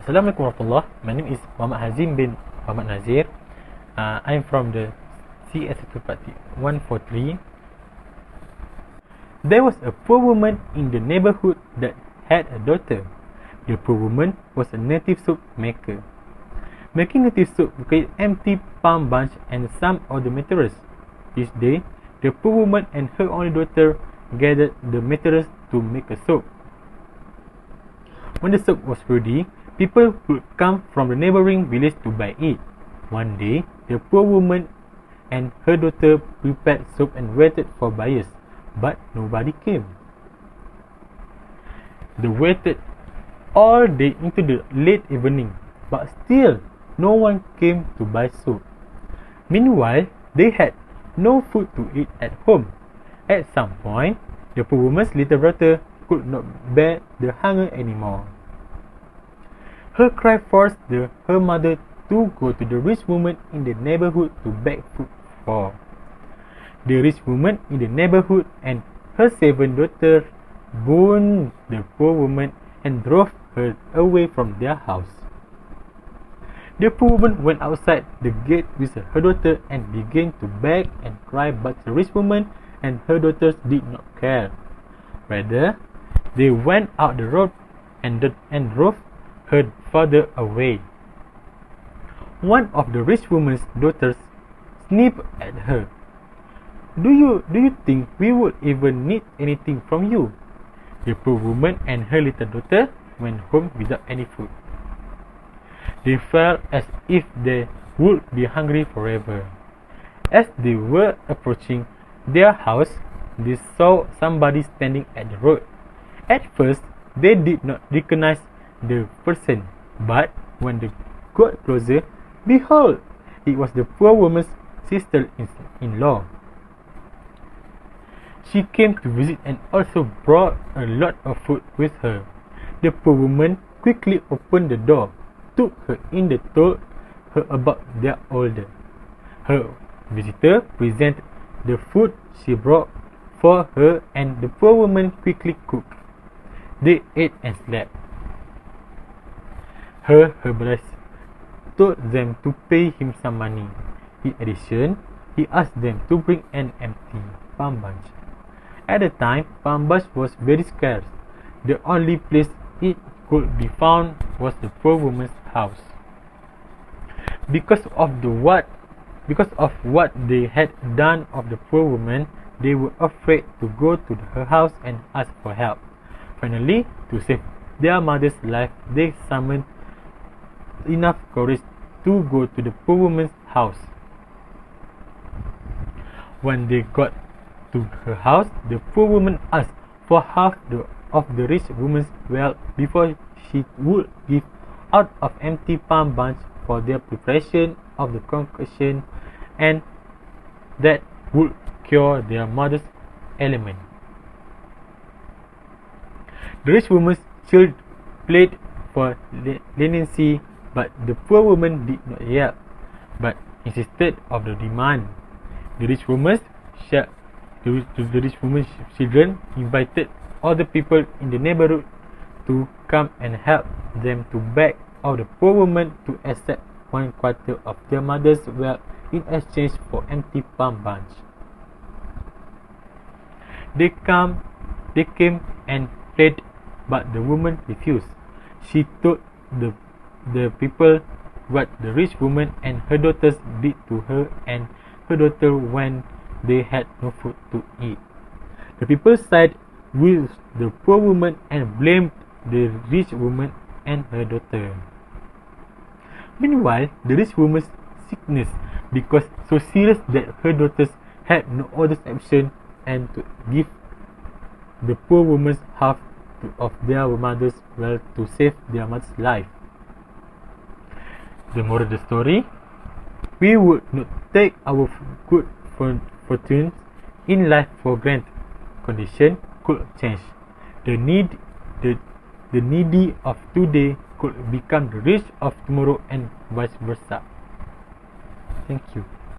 Assalamualaikum warahmatullahi. My name is Muhammad Hazim bin Muhammad Nazir. I'm from the CS143. There was a poor woman in the neighborhood that had a daughter. The poor woman was a native soap maker. Making native soap required empty palm bunch and some of the materials. Each day, the poor woman and her only daughter gathered the materials to make a soap. When the soap was ready, people would come from the neighboring village to buy it. One day, the poor woman and her daughter prepared soap and waited for buyers, but nobody came. They waited all day into the late evening, but still no one came to buy soap. Meanwhile, they had no food to eat at home. At some point, the poor woman's little brother could not bear the hunger anymore. Her cry forced her mother to go to the rich woman in the neighborhood to beg food for. The rich woman in the neighborhood and her 7 daughters burned the poor woman and drove her away from their house. The poor woman went outside the gate with her daughter and began to beg and cry, but the rich woman and her daughters did not care. Rather, they went out the road and drove her father away. One of the rich woman's daughters sniffed at her. Do you think we would even need anything from you? The poor woman and her little daughter went home without any food. They felt as if they would be hungry forever. As they were approaching their house, they saw somebody standing at the road. At first, they did not recognize the person, but when they got closer, behold, it was the poor woman's sister-in-law. She came to visit and also brought a lot of food with her. The poor woman quickly opened the door, took her in and told her about their order. Her visitor presented the food she brought for her, and the poor woman quickly cooked. They ate and slept. Her brother told them to pay him some money. In addition, he asked them to bring an empty palm bunch. At the time, palm bunch was very scarce. The only place it could be found was the poor woman's house. Because of what they had done of the poor woman, they were afraid to go to her house and ask for help. Finally, to save their mother's life, they summoned enough courage to go to the poor woman's house. When they got to her house, the poor woman asked for half of the rich woman's wealth before she would give out of empty palm bunch for their preparation of the concoction, and that would cure their mother's ailment. The rich woman's child pleaded for leniency, but the poor woman did not yield, but insisted of the demand. The rich woman's children invited other people in the neighborhood to come and help them to beg of the poor woman to accept 1/4 of their mother's wealth in exchange for empty palm bunch. They came and pleaded, but the woman refused. She told the people what the rich woman and her daughters did to her and her daughter when they had no food to eat. The people sided with the poor woman and blamed the rich woman and her daughter. Meanwhile, the rich woman's sickness became so serious that her daughters had no other option and to give the poor woman's half of their mother's wealth to save their mother's life. The moral of the story: we would not take our good fortunes in life for granted. Condition could change. The needy of today could become the rich of tomorrow, and vice versa. Thank you.